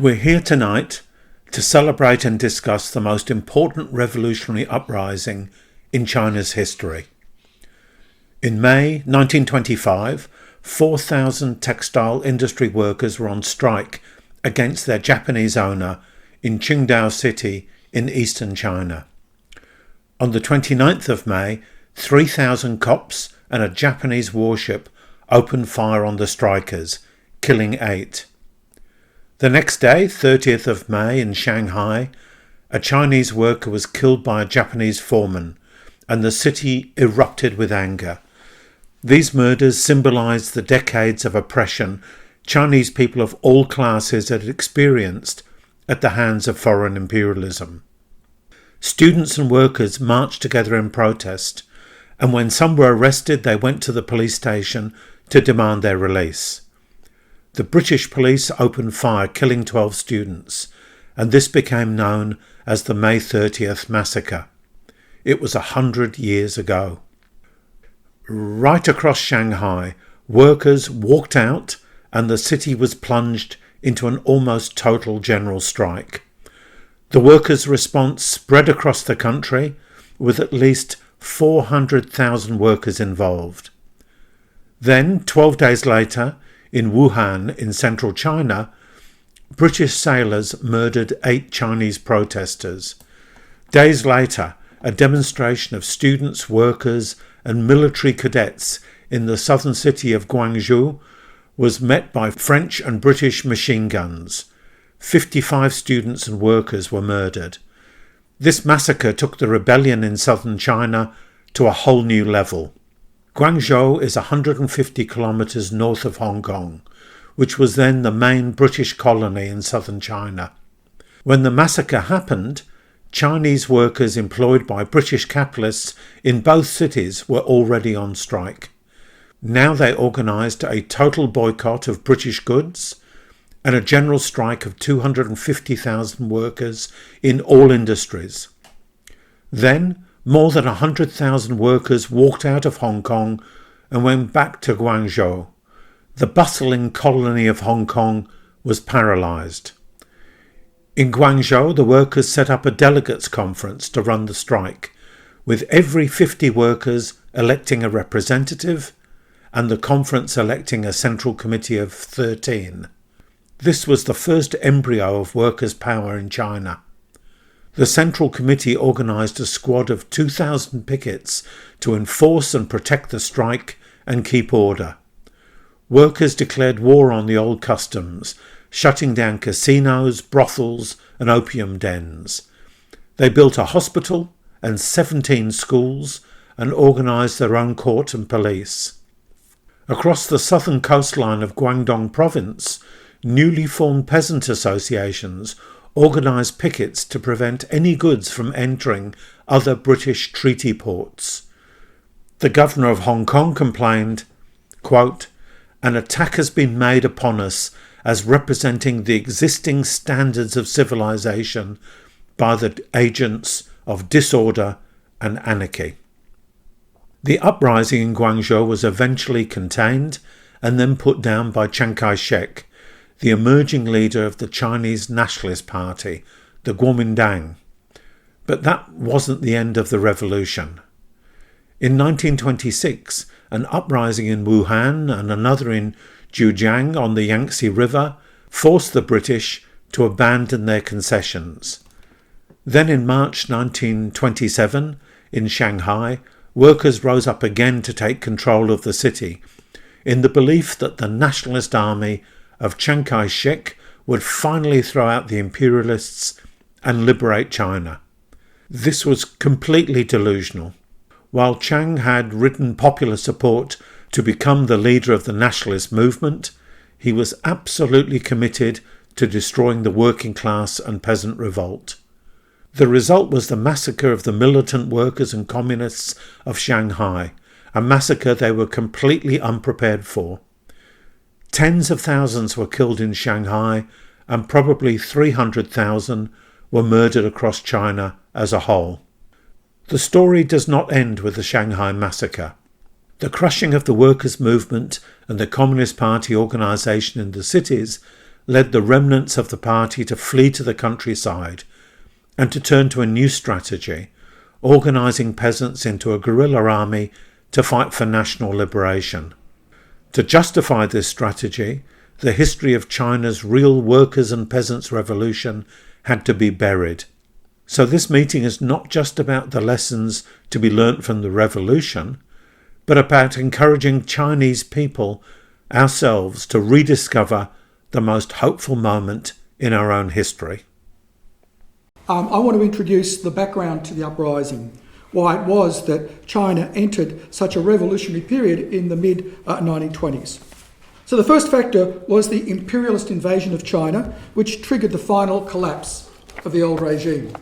We're here tonight to celebrate and discuss the most important revolutionary uprising in China's history. In May 1925, 4,000 textile industry workers were on strike against their Japanese owner in Qingdao City in eastern China. On the 29th of May, 3,000 cops and a Japanese warship opened fire on the strikers, killing 8. The next day, 30th of May, in Shanghai, a Chinese worker was killed by a Japanese foreman, and the city erupted with anger. These murders symbolized the decades of oppression Chinese people of all classes had experienced at the hands of foreign imperialism. Students and workers marched together in protest, and when some were arrested, they went to the police station to demand their release. The British police opened fire, killing 12 students, and this became known as the May 30th massacre. It was 100 years ago. Right across Shanghai, workers walked out and the city was plunged into an almost total general strike. The workers' response spread across the country, with at least 400,000 workers involved. Then, 12 days later, in Wuhan, in central China, British sailors murdered 8 Chinese protesters. Days later, a demonstration of students, workers, and military cadets in the southern city of Guangzhou was met by French and British machine guns. 55 students and workers were murdered. This massacre took the rebellion in southern China to a whole new level. Guangzhou is 150 kilometres north of Hong Kong, which was then the main British colony in southern China. When the massacre happened, Chinese workers employed by British capitalists in both cities were already on strike. Now they organised a total boycott of British goods and a general strike of 250,000 workers in all industries. Then, more than 100,000 workers walked out of Hong Kong and went back to Guangzhou. The bustling colony of Hong Kong was paralysed. In Guangzhou, the workers set up a delegates conference to run the strike, with every 50 workers electing a representative and the conference electing a central committee of 13. This was the first embryo of workers' power in China. The Central Committee organised a squad of 2,000 pickets to enforce and protect the strike and keep order. Workers declared war on the old customs, shutting down casinos, brothels and opium dens. They built a hospital and 17 schools and organised their own court and police. Across the southern coastline of Guangdong province, newly formed peasant associations organised pickets to prevent any goods from entering other British treaty ports. The governor of Hong Kong complained, quote, "An attack has been made upon us as representing the existing standards of civilization by the agents of disorder and anarchy." The uprising in Guangzhou was eventually contained and then put down by Chiang Kai-shek, the emerging leader of the Chinese Nationalist Party, the Kuomintang. But that wasn't the end of the revolution. In 1926, an uprising in Wuhan and another in Zhejiang on the Yangtze River forced the British to abandon their concessions. Then in March 1927, in Shanghai, workers rose up again to take control of the city, in the belief that the nationalist army of Chiang Kai-shek would finally throw out the imperialists and liberate China. This was completely delusional. While Chiang had ridden popular support to become the leader of the nationalist movement, he was absolutely committed to destroying the working class and peasant revolt. The result was the massacre of the militant workers and communists of Shanghai, a massacre they were completely unprepared for. Tens of thousands were killed in Shanghai, and probably 300,000 were murdered across China as a whole. The story does not end with the Shanghai massacre. The crushing of the workers' movement and the Communist Party organisation in the cities led the remnants of the party to flee to the countryside and to turn to a new strategy, organising peasants into a guerrilla army to fight for national liberation. To justify this strategy, the history of China's real workers' and peasants' revolution had to be buried. So this meeting is not just about the lessons to be learnt from the revolution, but about encouraging Chinese people, ourselves, to rediscover the most hopeful moment in our own history. I want to introduce the background to the uprising, why it was that China entered such a revolutionary period in the mid-1920s. So the first factor was the imperialist invasion of China, which triggered the final collapse of the old regime.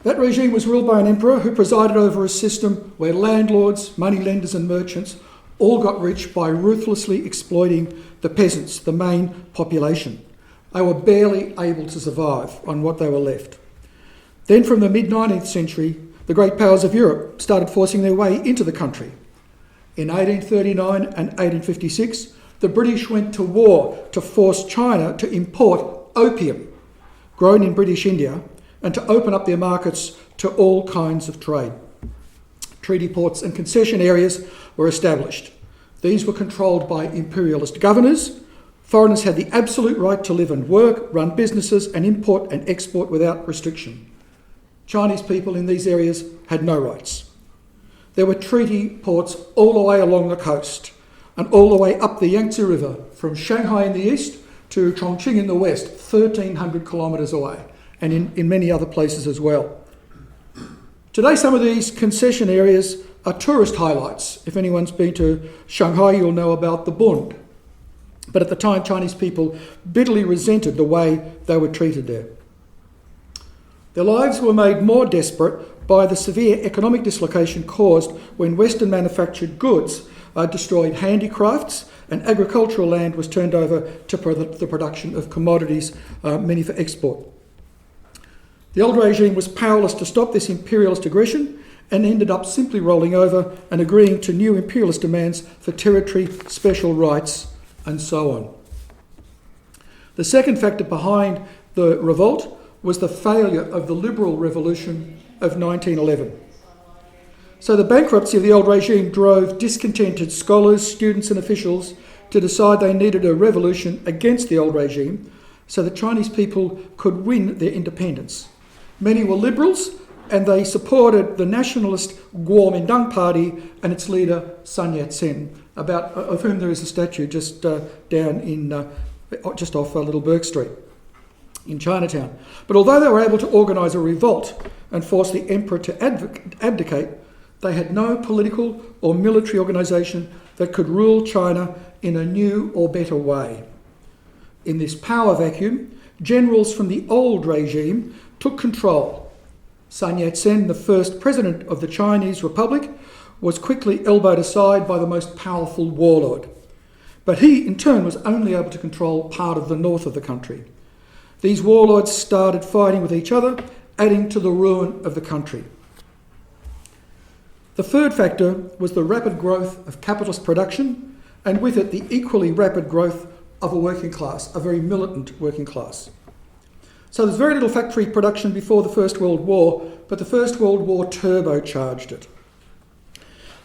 That regime was ruled by an emperor who presided over a system where landlords, moneylenders and merchants all got rich by ruthlessly exploiting the peasants, the main population. They were barely able to survive on what they were left. Then from the mid-19th century, the great powers of Europe started forcing their way into the country. In 1839 and 1856, the British went to war to force China to import opium grown in British India and to open up their markets to all kinds of trade. Treaty ports and concession areas were established. These were controlled by imperialist governors. Foreigners had the absolute right to live and work, run businesses and import and export without restriction. Chinese people in these areas had no rights. There were treaty ports all the way along the coast and all the way up the Yangtze River from Shanghai in the east to Chongqing in the west, 1,300 kilometres away, and in many other places as well. Today, some of these concession areas are tourist highlights. If anyone's been to Shanghai, you'll know about the Bund. But at the time, Chinese people bitterly resented the way they were treated there. Their lives were made more desperate by the severe economic dislocation caused when Western manufactured goods destroyed handicrafts and agricultural land was turned over to the production of commodities, many for export. The old regime was powerless to stop this imperialist aggression and ended up simply rolling over and agreeing to new imperialist demands for territory, special rights, and so on. The second factor behind the revolt was the failure of the liberal revolution of 1911. So the bankruptcy of the old regime drove discontented scholars, students and officials to decide they needed a revolution against the old regime so that Chinese people could win their independence. Many were liberals and they supported the nationalist Kuomintang party and its leader Sun Yat-sen, of whom there is a statue just down in just off Little Bourke Street in Chinatown. But although they were able to organise a revolt and force the emperor to abdicate, they had no political or military organisation that could rule China in a new or better way. In this power vacuum, generals from the old regime took control. Sun Yat-sen, the first president of the Chinese Republic, was quickly elbowed aside by the most powerful warlord. But he, in turn, was only able to control part of the north of the country. These warlords started fighting with each other, adding to the ruin of the country. The third factor was the rapid growth of capitalist production, and with it the equally rapid growth of a working class, a very militant working class. So there's very little factory production before the First World War, but the First World War turbocharged it.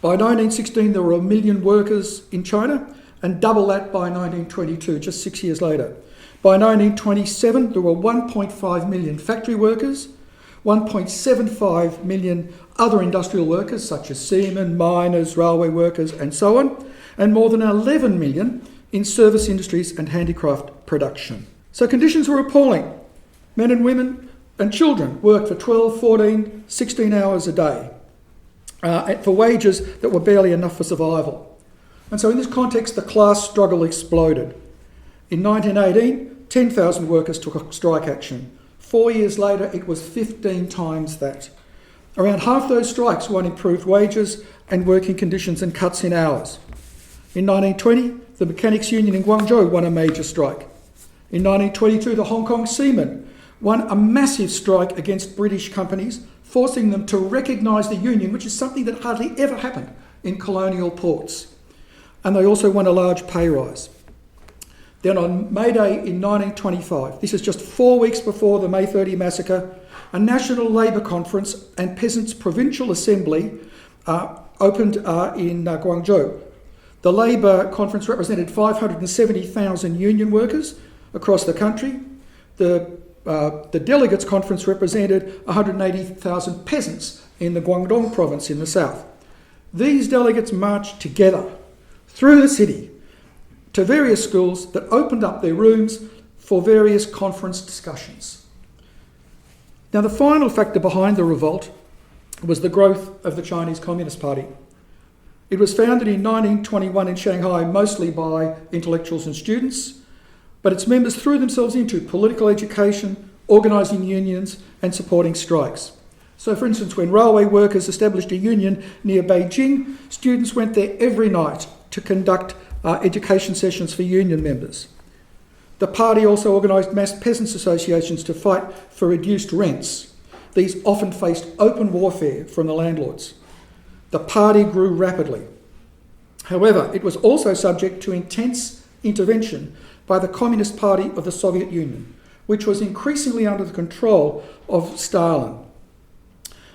By 1916 there were 1 million workers in China, and double that by 1922, just 6 years later. By 1927 there were 1.5 million factory workers, 1.75 million other industrial workers such as seamen, miners, railway workers and so on, and more than 11 million in service industries and handicraft production. So conditions were appalling. Men and women and children worked for 12, 14, 16 hours a day for wages that were barely enough for survival. And so in this context, the class struggle exploded. In 1918, 10,000 workers took a strike action. 4 years later, it was 15 times that. Around half those strikes won improved wages and working conditions and cuts in hours. In 1920, the Mechanics Union in Guangzhou won a major strike. In 1922, the Hong Kong seamen won a massive strike against British companies, forcing them to recognise the union, which is something that hardly ever happened in colonial ports. And they also won a large pay rise. Then on May Day in 1925, this is just 4 weeks before the May 30 massacre, a National Labour Conference and Peasants' Provincial Assembly opened in Guangzhou. The Labour Conference represented 570,000 union workers across the country. The Delegates Conference represented 180,000 peasants in the Guangdong province in the south. These delegates marched together through the city to various schools that opened up their rooms for various conference discussions. Now, the final factor behind the revolt was the growth of the Chinese Communist Party. It was founded in 1921 in Shanghai, mostly by intellectuals and students, but its members threw themselves into political education, organising unions and supporting strikes. So, for instance, when railway workers established a union near Beijing, students went there every night to conduct education sessions for union members. The party also organised mass peasants' associations to fight for reduced rents. These often faced open warfare from the landlords. The party grew rapidly. However, it was also subject to intense intervention by the Communist Party of the Soviet Union, which was increasingly under the control of Stalin.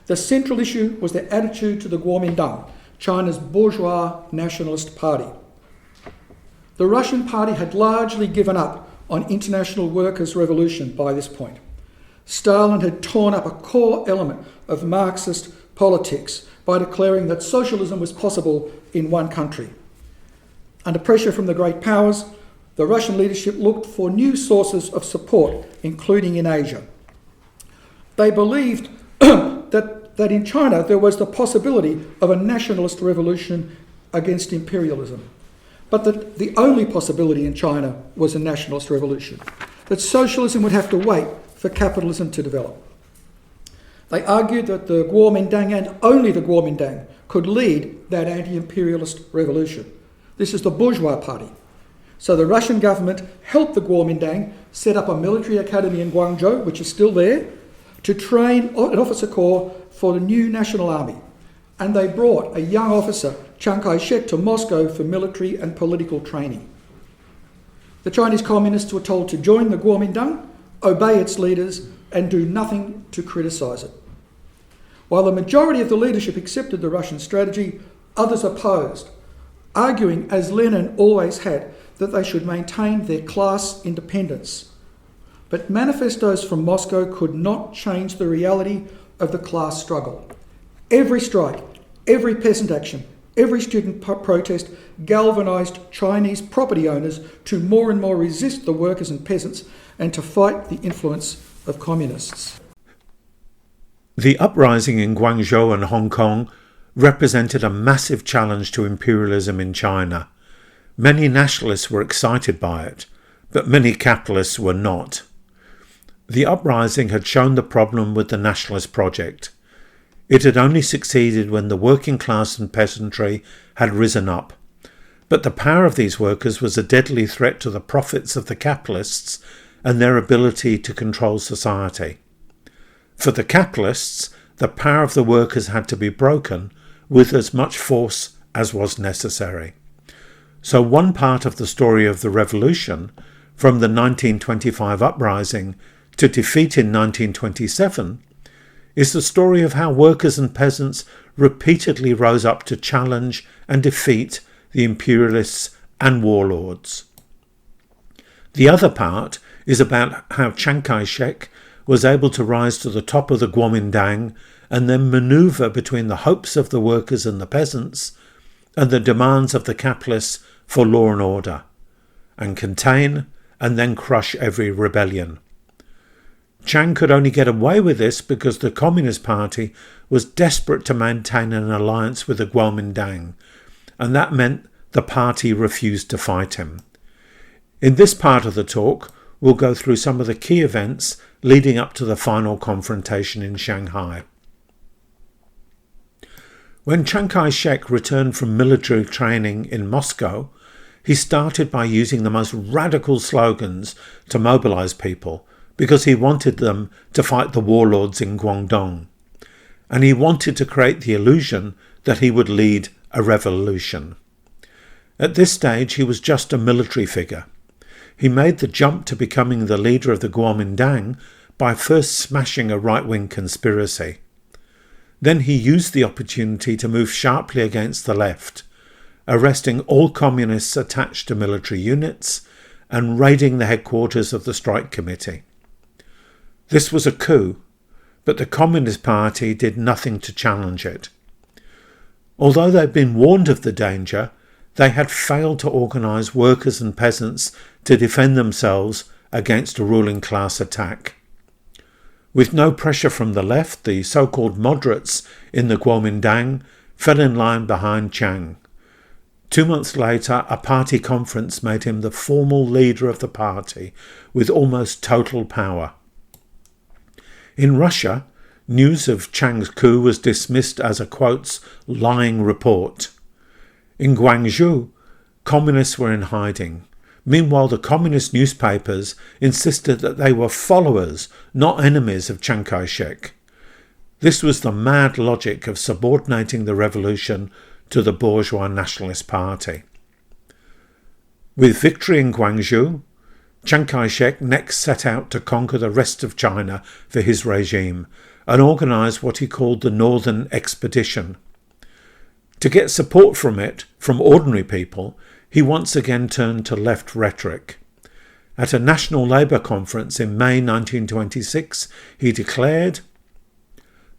The central issue was their attitude to the Kuomintang, China's bourgeois nationalist party. The Russian party had largely given up on international workers' revolution by this point. Stalin had torn up a core element of Marxist politics by declaring that socialism was possible in one country. Under pressure from the great powers, the Russian leadership looked for new sources of support, including in Asia. They believed that in China there was the possibility of a nationalist revolution against imperialism, but that the only possibility in China was a nationalist revolution, that socialism would have to wait for capitalism to develop. They argued that the Kuomintang and only the Kuomintang could lead that anti-imperialist revolution. This is the bourgeois party. So the Russian government helped the Kuomintang set up a military academy in Guangzhou, which is still there, to train an officer corps for the new national army. And they brought a young officer, Chiang Kai-shek, to Moscow for military and political training. The Chinese communists were told to join the Kuomintang, obey its leaders, and do nothing to criticise it. While the majority of the leadership accepted the Russian strategy, others opposed, arguing, as Lenin always had, that they should maintain their class independence. But manifestos from Moscow could not change the reality of the class struggle. Every strike, every peasant action, every student protest galvanised Chinese property owners to more and more resist the workers and peasants and to fight the influence of communists. The uprising in Guangzhou and Hong Kong represented a massive challenge to imperialism in China. Many nationalists were excited by it, but many capitalists were not. The uprising had shown the problem with the nationalist project. It had only succeeded when the working class and peasantry had risen up. But the power of these workers was a deadly threat to the profits of the capitalists and their ability to control society. For the capitalists, the power of the workers had to be broken with as much force as was necessary. So one part of the story of the revolution, from the 1925 uprising to defeat in 1927, is the story of how workers and peasants repeatedly rose up to challenge and defeat the imperialists and warlords. The other part is about how Chiang Kai-shek was able to rise to the top of the Kuomintang and then manoeuvre between the hopes of the workers and the peasants and the demands of the capitalists for law and order, and contain and then crush every rebellion. Chiang could only get away with this because the Communist Party was desperate to maintain an alliance with the Kuomintang, and that meant the party refused to fight him. In this part of the talk, we'll go through some of the key events leading up to the final confrontation in Shanghai. When Chiang Kai-shek returned from military training in Moscow, he started by using the most radical slogans to mobilise people because he wanted them to fight the warlords in Guangdong. And he wanted to create the illusion that he would lead a revolution. At this stage, he was just a military figure. he made the jump to becoming the leader of the Kuomintang by first smashing a right-wing conspiracy. Then he used the opportunity to move sharply against the left, arresting all communists attached to military units and raiding the headquarters of the Strike Committee. This was a coup, but the Communist Party did nothing to challenge it. Although they'd been warned of the danger, they had failed to organise workers and peasants to defend themselves against a ruling class attack. With no pressure from the left, the so-called moderates in the Kuomintang fell in line behind Chiang. 2 months later, a party conference made him the formal leader of the party, with almost total power. In Russia, news of Chiang's coup was dismissed as a, quotes, lying report. In Guangzhou, communists were in hiding. Meanwhile, the communist newspapers insisted that they were followers, not enemies of Chiang Kai-shek. This was the mad logic of subordinating the revolution to the bourgeois nationalist party. With victory in Guangzhou, Chiang Kai-shek next set out to conquer the rest of China for his regime and organised what he called the Northern Expedition. To get support from it, from ordinary people, he once again turned to left rhetoric. At a National Labour Conference in May 1926, he declared,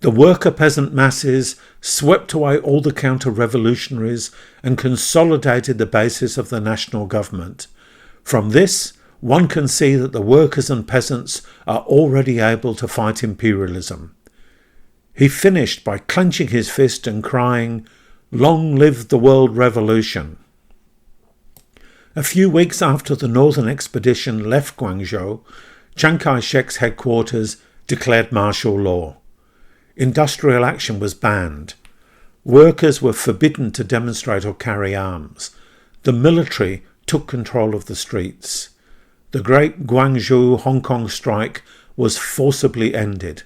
"The worker-peasant masses swept away all the counter-revolutionaries and consolidated the basis of the national government. From this, one can see that the workers and peasants are already able to fight imperialism." He finished by clenching his fist and crying, "Long live the world revolution." A few weeks after the Northern Expedition left Guangzhou, Chiang Kai-shek's headquarters declared martial law. Industrial action was banned. Workers were forbidden to demonstrate or carry arms. The military took control of the streets. The great Guangzhou-Hong Kong strike was forcibly ended.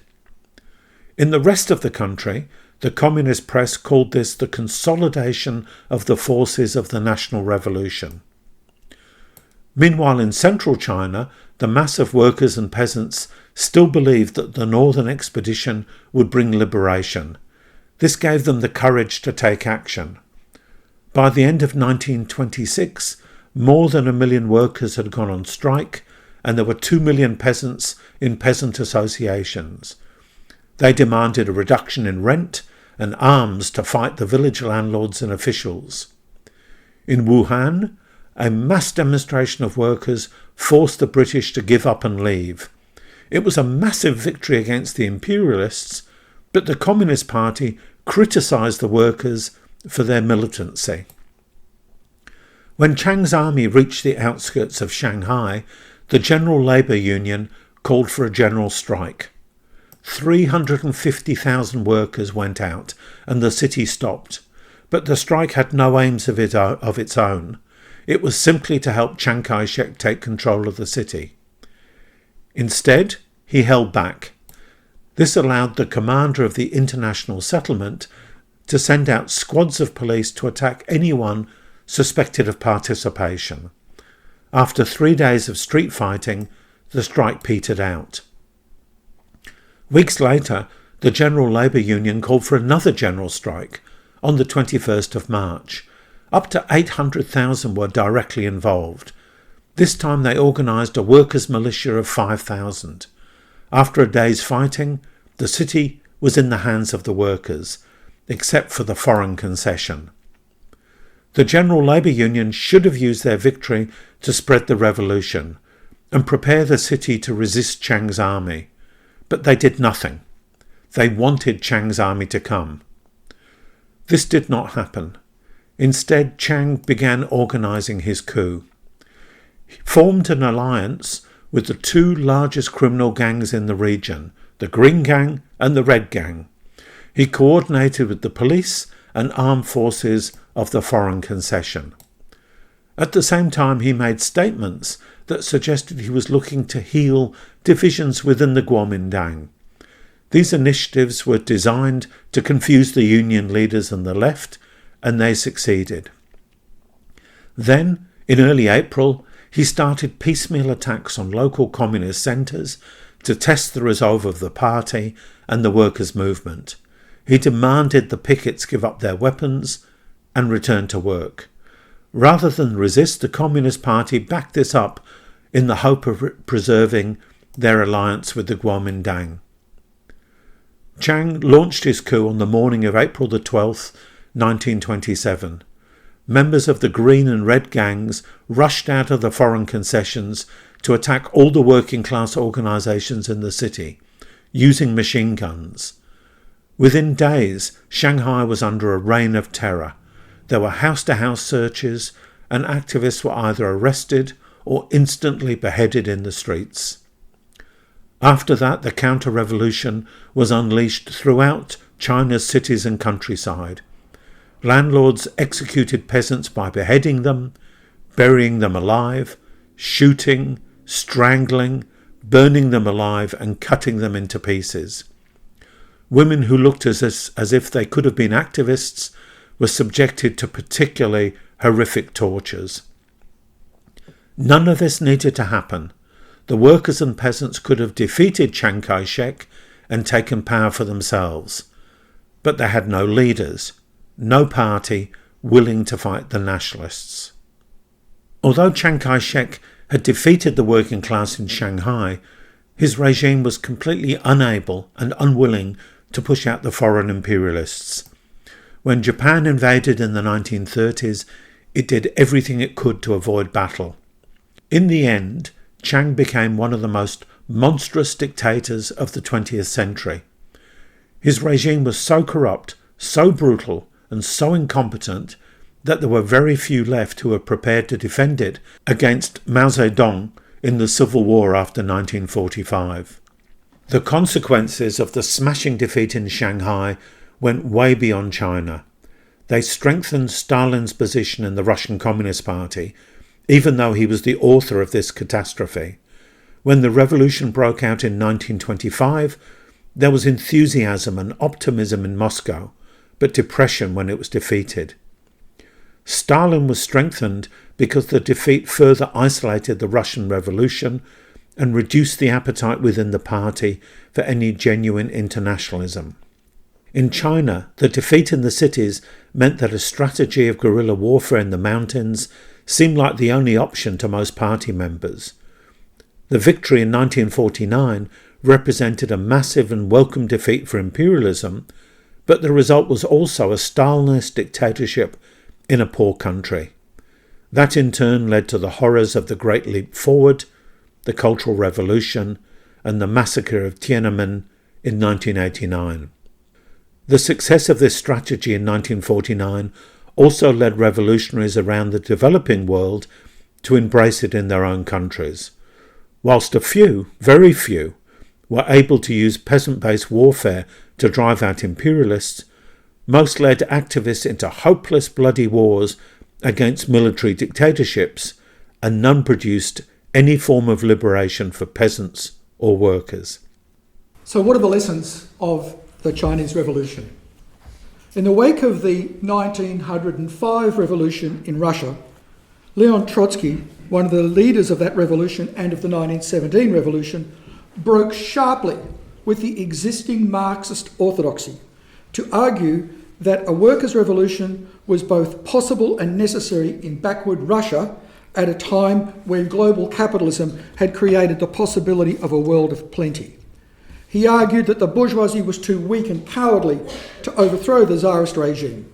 In the rest of the country, the communist press called this the consolidation of the forces of the national revolution. Meanwhile, in central China, the mass of workers and peasants still believed that the Northern Expedition would bring liberation. This gave them the courage to take action. By the end of 1926, more than 1 million workers had gone on strike, and there were 2 million peasants in peasant associations. They demanded a reduction in rent and arms to fight the village landlords and officials. In Wuhan, a mass demonstration of workers forced the British to give up and leave. It was a massive victory against the imperialists, but the Communist Party criticised the workers for their militancy. When Chiang's army reached the outskirts of Shanghai, the General Labour Union called for a general strike. 350,000 workers went out and the city stopped, but the strike had no aims of its own. It was simply to help Chiang Kai-shek take control of the city. Instead, he held back. This allowed the commander of the international settlement to send out squads of police to attack anyone suspected of participation. After 3 days of street fighting, the strike petered out. Weeks later, the General Labour Union called for another general strike on the 21st of March. Up to 800,000 were directly involved. This time they organised a workers' militia of 5,000. After a day's fighting, the city was in the hands of the workers, except for the foreign concession. The General Labour Union should have used their victory to spread the revolution and prepare the city to resist Chiang's army. But they did nothing. They wanted Chiang's army to come. This did not happen. Instead, Chiang began organising his coup. He formed an alliance with the 2 largest criminal gangs in the region, the Green Gang and the Red Gang. He coordinated with the police and armed forces of the foreign concession. At the same time, he made statements that suggested he was looking to heal divisions within the Kuomintang. These initiatives were designed to confuse the union leaders and the left, and they succeeded. Then, in early April, he started piecemeal attacks on local communist centres to test the resolve of the party and the workers' movement. He demanded the pickets give up their weapons and return to work. Rather than resist, the Communist Party backed this up in the hope of preserving their alliance with the Kuomintang. Chiang launched his coup on the morning of April the 12th, 1927. Members of the Green and Red gangs rushed out of the foreign concessions to attack all the working class organisations in the city, using machine guns. Within days, Shanghai was under a reign of terror. There were house-to-house searches, and activists were either arrested or instantly beheaded in the streets. After that, the counter-revolution was unleashed throughout China's cities and countryside. Landlords executed peasants by beheading them, burying them alive, shooting, strangling, burning them alive and cutting them into pieces. Women who looked as if they could have been activists were subjected to particularly horrific tortures. None of this needed to happen. The workers and peasants could have defeated Chiang Kai-shek and taken power for themselves. But they had no leaders, no party willing to fight the nationalists. Although Chiang Kai-shek had defeated the working class in Shanghai, his regime was completely unable and unwilling to push out the foreign imperialists. When Japan invaded in the 1930s, it did everything it could to avoid battle. In the end, Chiang became one of the most monstrous dictators of the 20th century. His regime was so corrupt, so brutal, and so incompetent that there were very few left who were prepared to defend it against Mao Zedong in the Civil War after 1945. The consequences of the smashing defeat in Shanghai went way beyond China. They strengthened Stalin's position in the Russian Communist Party, even though he was the author of this catastrophe. When the revolution broke out in 1925, there was enthusiasm and optimism in Moscow, but depression when it was defeated. Stalin was strengthened because the defeat further isolated the Russian Revolution and reduced the appetite within the party for any genuine internationalism. In China, the defeat in the cities meant that a strategy of guerrilla warfare in the mountains seemed like the only option to most party members. The victory in 1949 represented a massive and welcome defeat for imperialism, but the result was also a Stalinist dictatorship in a poor country. That in turn led to the horrors of the Great Leap Forward, the Cultural Revolution, and the massacre of Tiananmen in 1989. The success of this strategy in 1949 also led revolutionaries around the developing world to embrace it in their own countries. Whilst a few, very few, were able to use peasant-based warfare to drive out imperialists, most led activists into hopeless bloody wars against military dictatorships, and none produced any form of liberation for peasants or workers. So what are the lessons of the Chinese Revolution? In the wake of the 1905 revolution in Russia, Leon Trotsky, one of the leaders of that revolution and of the 1917 revolution, broke sharply with the existing Marxist orthodoxy to argue that a workers' revolution was both possible and necessary in backward Russia at a time when global capitalism had created the possibility of a world of plenty. He argued that the bourgeoisie was too weak and cowardly to overthrow the Tsarist regime.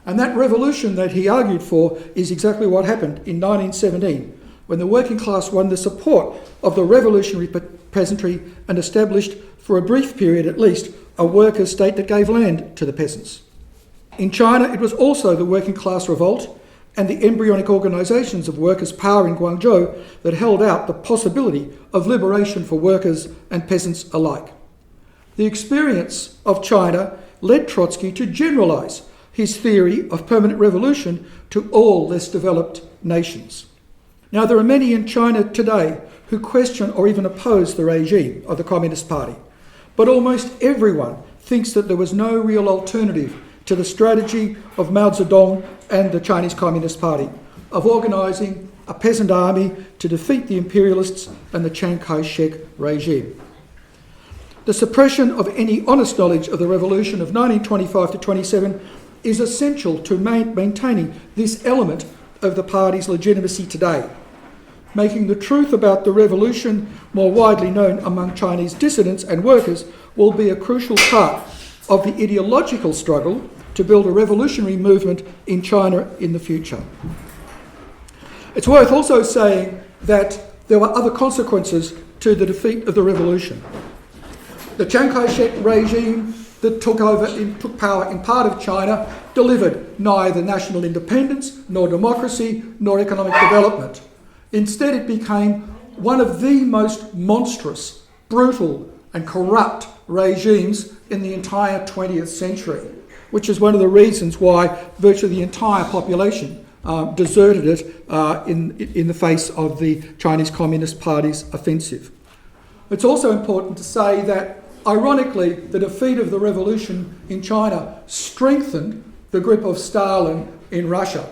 And that revolution that he argued for is exactly what happened in 1917, when the working class won the support of the revolutionary peasantry and established, for a brief period at least, a workers' state that gave land to the peasants. In China, it was also the working class revolt and the embryonic organisations of workers' power in Guangzhou that held out the possibility of liberation for workers and peasants alike. The experience of China led Trotsky to generalise his theory of permanent revolution to all less developed nations. Now, there are many in China today who question or even oppose the regime of the Communist Party, but almost everyone thinks that there was no real alternative to the strategy of Mao Zedong and the Chinese Communist Party, of organising a peasant army to defeat the imperialists and the Chiang Kai-shek regime. The suppression of any honest knowledge of the revolution of 1925 to 27 is essential to maintaining this element of the party's legitimacy today. Making the truth about the revolution more widely known among Chinese dissidents and workers will be a crucial part of the ideological struggle to build a revolutionary movement in China in the future. It's worth also saying that there were other consequences to the defeat of the revolution. The Chiang Kai-shek regime that took power in part of China delivered neither national independence, nor democracy, nor economic development. Instead, it became one of the most monstrous, brutal and corrupt regimes in the entire 20th century, which is one of the reasons why virtually the entire population deserted it in the face of the Chinese Communist Party's offensive. It's also important to say that, ironically, the defeat of the revolution in China strengthened the grip of Stalin in Russia,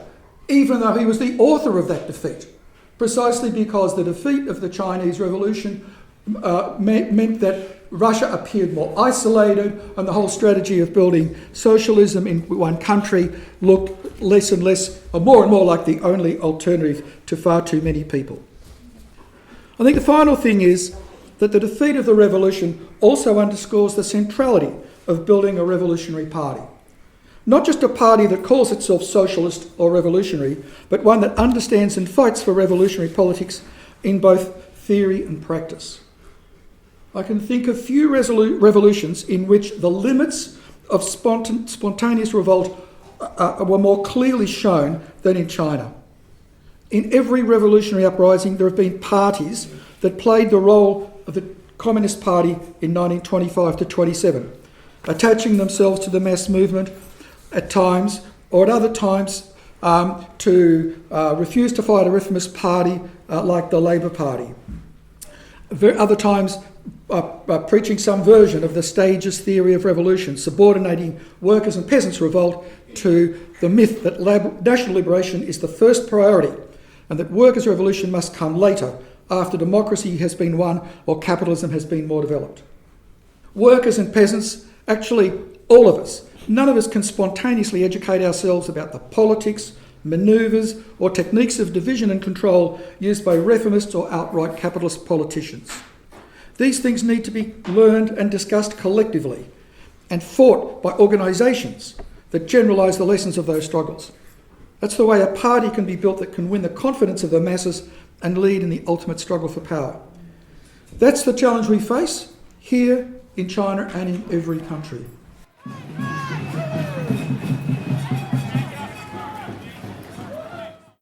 even though he was the author of that defeat, precisely because the defeat of the Chinese Revolution meant that Russia appeared more isolated, and the whole strategy of building socialism in one country looked less and less, or more and more like the only alternative to far too many people. I think the final thing is that the defeat of the revolution also underscores the centrality of building a revolutionary party. Not just a party that calls itself socialist or revolutionary, but one that understands and fights for revolutionary politics in both theory and practice. I can think of few revolutions in which the limits of spontaneous revolt were more clearly shown than in China. In every revolutionary uprising, there have been parties that played the role of the Communist Party in 1925 to 27, attaching themselves to the mass movement at times, or at other times to refuse to fight a reformist party like the Labour Party. Other times preaching some version of the stages theory of revolution, subordinating workers' and peasants' revolt to the myth that national liberation is the first priority and that workers' revolution must come later, after democracy has been won or capitalism has been more developed. Workers and peasants, actually all of us, none of us can spontaneously educate ourselves about the politics, manoeuvres or techniques of division and control used by reformists or outright capitalist politicians. These things need to be learned and discussed collectively and fought by organisations that generalise the lessons of those struggles. That's the way a party can be built that can win the confidence of the masses and lead in the ultimate struggle for power. That's the challenge we face here in China and in every country.